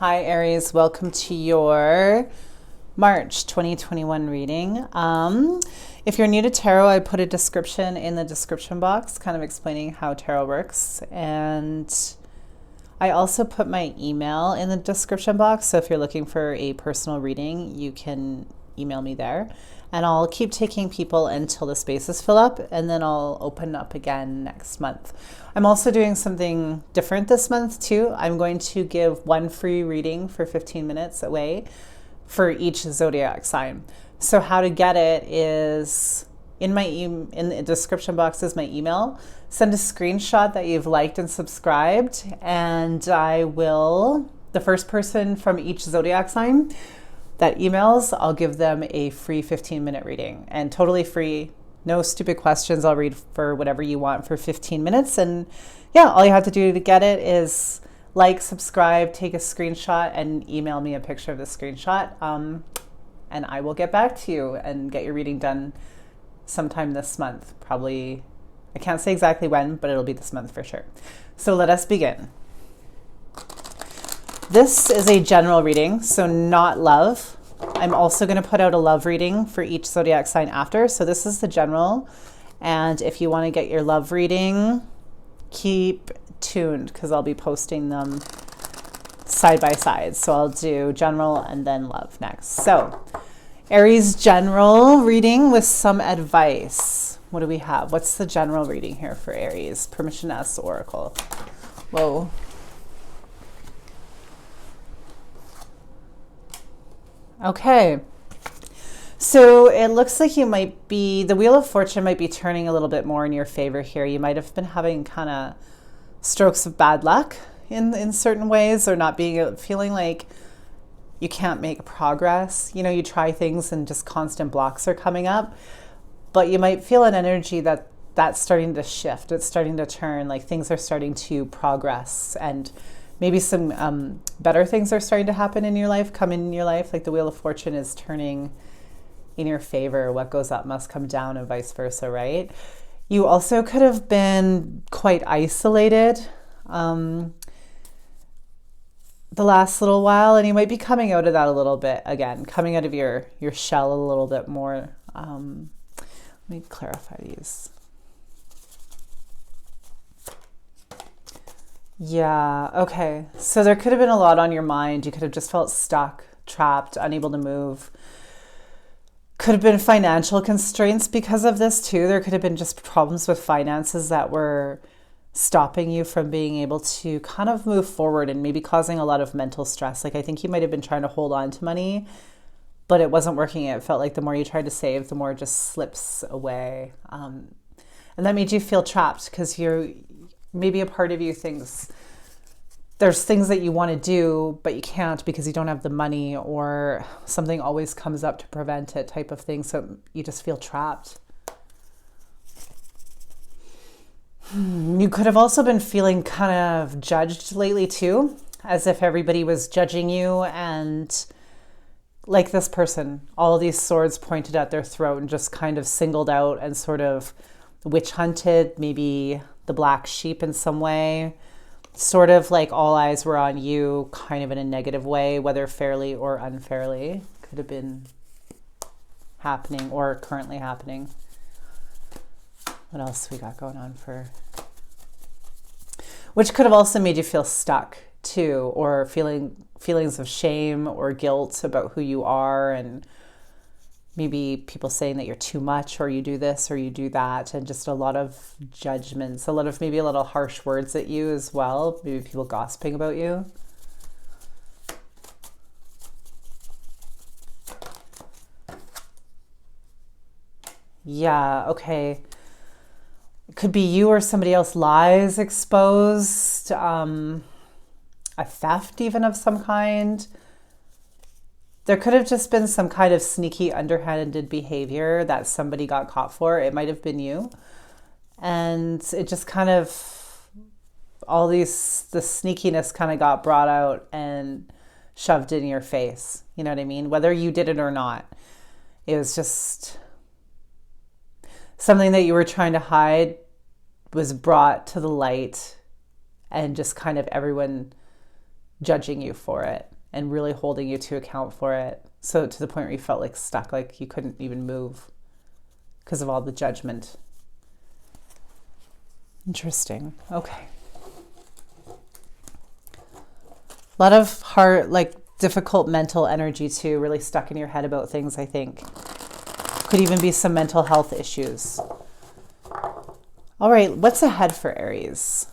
Hi Aries, welcome to your March 2021 reading. If you're new to tarot, I put a description in the description box kind of explaining how tarot works, and I also put my email in the description box, so if you're looking for a personal reading, you can email me there. And I'll keep taking people until the spaces fill up, and then I'll open up again next month. I'm also doing something different this month too. I'm going to give one free reading for 15 minutes away for each zodiac sign. So how to get it is in the description box is my email. Send a screenshot that you've liked and subscribed, and the first person from each zodiac sign that emails, I'll give them a free 15-minute reading, and totally free. No stupid questions. I'll read for whatever you want for 15 minutes. And yeah, all you have to do to get it is like, subscribe, take a screenshot, and email me a picture of the screenshot. And I will get back to you and get your reading done sometime this month. Probably, I can't say exactly when, but it'll be this month for sure. So let us begin. This is a general reading, so not love. I'm also going to put out a love reading for each zodiac sign after. So this is the general. And if you want to get your love reading, keep tuned because I'll be posting them side by side. So I'll do general and then love next. So Aries general reading with some advice. What do we have? What's the general reading here for Aries? Permission to ask the Oracle. Whoa. Okay, so it looks like the Wheel of Fortune might be turning a little bit more in your favor here. You might have been having kind of strokes of bad luck in certain ways, or feeling like you can't make progress. You know, you try things and just constant blocks are coming up, but you might feel an energy that's starting to shift. It's starting to turn, like things are starting to progress, and maybe some better things are starting to happen in your life, come in your life. Like the Wheel of Fortune is turning in your favor. What goes up must come down, and vice versa, right? You also could have been quite isolated the last little while, and you might be coming out of that a little bit again, coming out of your shell a little bit more. Let me clarify these. Yeah, okay. So there could have been a lot on your mind. You could have just felt stuck, trapped, unable to move. Could have been financial constraints because of this too. There could have been just problems with finances that were stopping you from being able to kind of move forward and maybe causing a lot of mental stress. Like I think you might have been trying to hold on to money, but it wasn't working. It felt like the more you tried to save, the more it just slips away. And that made you feel trapped because maybe a part of you thinks there's things that you want to do, but you can't because you don't have the money, or something always comes up to prevent it, type of thing. So you just feel trapped. You could have also been feeling kind of judged lately too, as if everybody was judging you, and like this person, all these swords pointed at their throat and just kind of singled out and sort of witch hunted, maybe the black sheep in some way, sort of like all eyes were on you, kind of in a negative way, whether fairly or unfairly. Could have been happening or currently happening. What else we got going on which could have also made you feel stuck too, or feelings of shame or guilt about who you are, and maybe people saying that you're too much, or you do this or you do that, and just a lot of judgments, maybe a little harsh words at you as well, maybe people gossiping about you. Yeah, okay. It could be you or somebody else, lies exposed, a theft even of some kind. There could have just been some kind of sneaky, underhanded behavior that somebody got caught for. It might have been you. And it just kind of, the sneakiness kind of got brought out and shoved in your face. You know what I mean? Whether you did it or not. It was just something that you were trying to hide was brought to the light, and just kind of everyone judging you for it. and really holding you to account for it. So to the point where you felt like stuck, like you couldn't even move because of all the judgment. Interesting. Okay. A lot of hard, like difficult mental energy too, really stuck in your head about things, I think. Could even be some mental health issues. All right, what's ahead for Aries?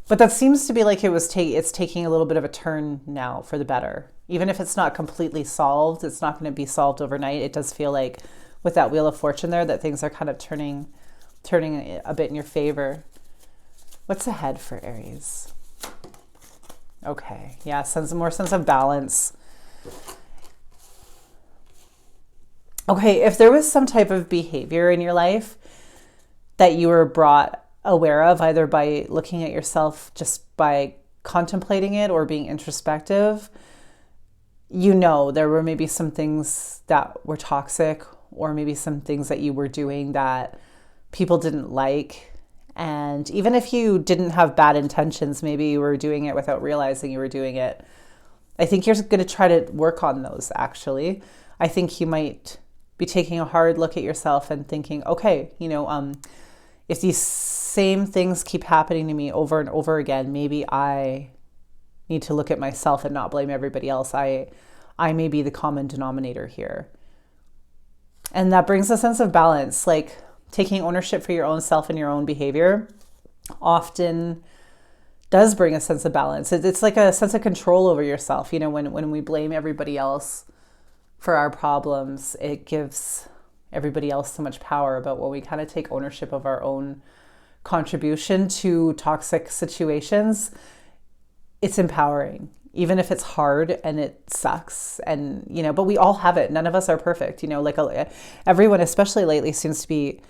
But that seems to be like it's taking a little bit of a turn now for the better. Even if it's not completely solved, it's not going to be solved overnight. It does feel like with that Wheel of Fortune there that things are kind of turning a bit in your favor. What's ahead for Aries? Okay, yeah, more sense of balance. Okay, if there was some type of behavior in your life that you were brought aware of, either by looking at yourself, just by contemplating it or being introspective, you know, there were maybe some things that were toxic, or maybe some things that you were doing that people didn't like. And even if you didn't have bad intentions, maybe you were doing it without realizing you were doing it. I think you're going to try to work on those, actually. I think you might be taking a hard look at yourself and thinking, okay, you know, if these same things keep happening to me over and over again, maybe I need to look at myself and not blame everybody else. I may be the common denominator here. And that brings a sense of balance, like taking ownership for your own self and your own behavior often does bring a sense of balance. It's like a sense of control over yourself. You know, when we blame everybody else for our problems, it gives everybody else so much power. But when we kind of take ownership of our own contribution to toxic situations, it's empowering, even if it's hard and it sucks. And, you know, but we all have it. None of us are perfect. You know, like everyone, especially lately, seems to be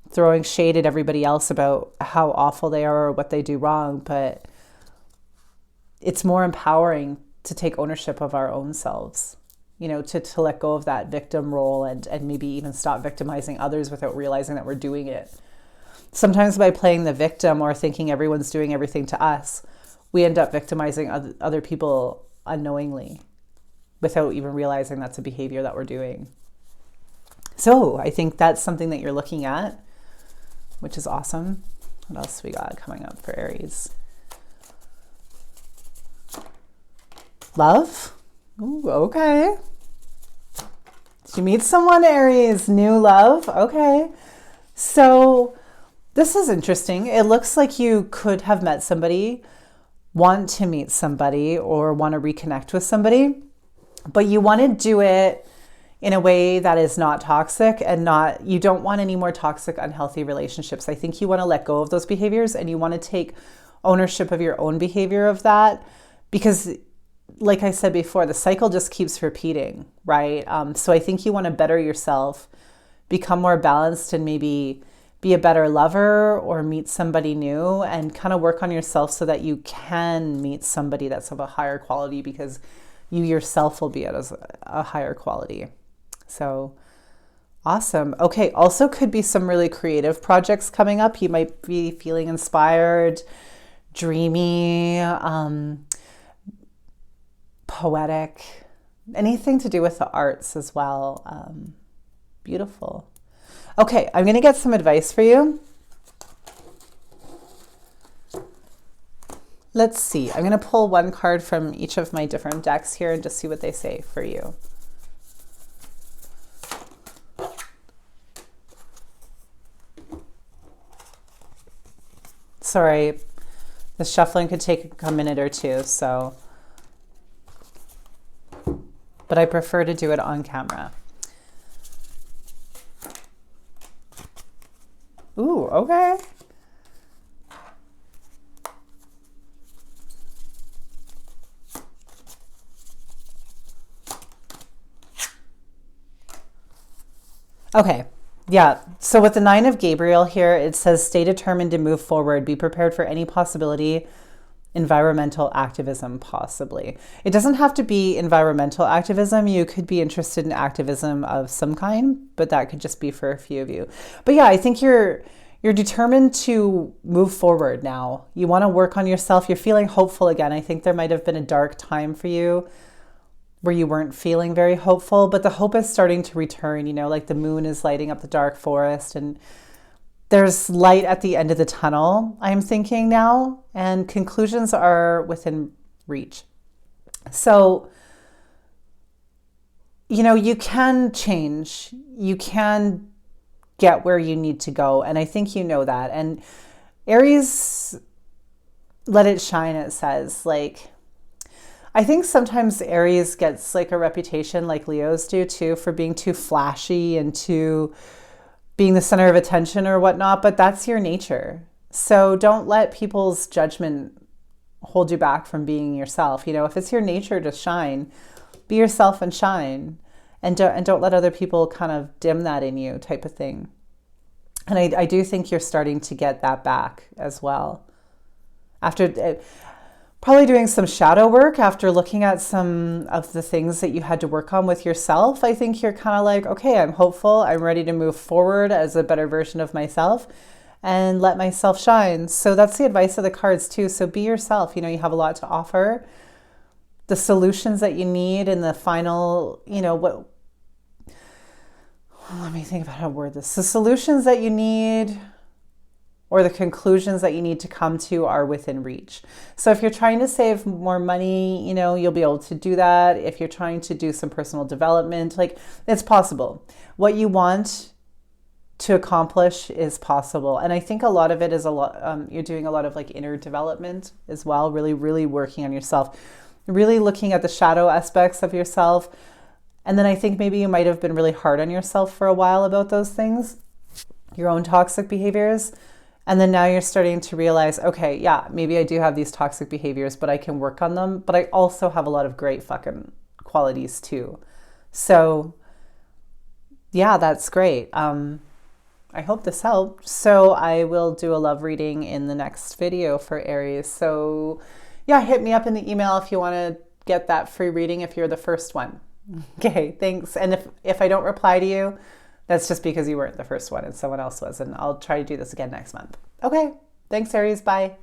throwing shade at everybody else about how awful they are or what they do wrong. But it's more empowering to take ownership of our own selves, you know, to let go of that victim role and maybe even stop victimizing others without realizing that we're doing it. Sometimes by playing the victim or thinking everyone's doing everything to us, we end up victimizing other people unknowingly without even realizing that's a behavior that we're doing. So I think that's something that you're looking at, which is awesome. What else we got coming up for Aries? Love? Ooh, okay. Did you meet someone, Aries? New love? Okay. So this is interesting. It looks like you could have met somebody, want to meet somebody, or want to reconnect with somebody, but you want to do it in a way that is not toxic and you don't want any more toxic, unhealthy relationships. I think you want to let go of those behaviors and you want to take ownership of your own behavior of that, because like I said before, the cycle just keeps repeating, right? So I think you want to better yourself, become more balanced, and maybe be a better lover or meet somebody new, and kind of work on yourself so that you can meet somebody that's of a higher quality, because you yourself will be at a higher quality. So awesome. Okay. Also could be some really creative projects coming up. You might be feeling inspired, dreamy, poetic, anything to do with the arts as well. Beautiful. Okay, I'm going to get some advice for you. Let's see. I'm going to pull one card from each of my different decks here and just see what they say for you. Sorry, the shuffling could take a minute or two, but I prefer to do it on camera. Ooh, okay. Okay, yeah. So with the Nine of Gabriel here, it says, stay determined to move forward. Be prepared for any possibility. Environmental activism, possibly. It doesn't have to be environmental activism. You could be interested in activism of some kind, but that could just be for a few of you. But yeah, I think you're determined to move forward now. You want to work on yourself. You're feeling hopeful again. I think there might have been a dark time for you where you weren't feeling very hopeful, but the hope is starting to return, you know, like the moon is lighting up the dark forest and there's light at the end of the tunnel, I'm thinking now, and conclusions are within reach. So, you know, you can change, you can get where you need to go. And I think you know that. And Aries, let it shine, it says. Like, I think sometimes Aries gets like a reputation, like Leos do too, for being too flashy and too being the center of attention or whatnot, but that's your nature. So don't let people's judgment hold you back from being yourself. You know, if it's your nature to shine, be yourself and shine. And don't let other people kind of dim that in you, type of thing. And I do think you're starting to get that back as well. After probably doing some shadow work, after looking at some of the things that you had to work on with yourself, I think you're kind of like, okay, I'm hopeful. I'm ready to move forward as a better version of myself and let myself shine. So that's the advice of the cards too. So be yourself. You know, you have a lot to offer. The solutions that you need in the final, you know, let me think about how to word this. The solutions that you need or the conclusions that you need to come to are within reach. So if you're trying to save more money, you know, you'll be able to do that. If you're trying to do some personal development, like, it's possible. What you want to accomplish is possible. And I think a lot of it is you're doing a lot of like inner development as well, really, really working on yourself, really looking at the shadow aspects of yourself. And then I think maybe you might have been really hard on yourself for a while about those things, your own toxic behaviors. And then now you're starting to realize, okay, yeah, maybe I do have these toxic behaviors, but I can work on them. But I also have a lot of great fucking qualities too. So yeah, that's great. I hope this helped. So I will do a love reading in the next video for Aries. So yeah, hit me up in the email if you want to get that free reading if you're the first one. Okay, thanks. And if I don't reply to you, that's just because you weren't the first one and someone else was. And I'll try to do this again next month. Okay, thanks, Aries. Bye.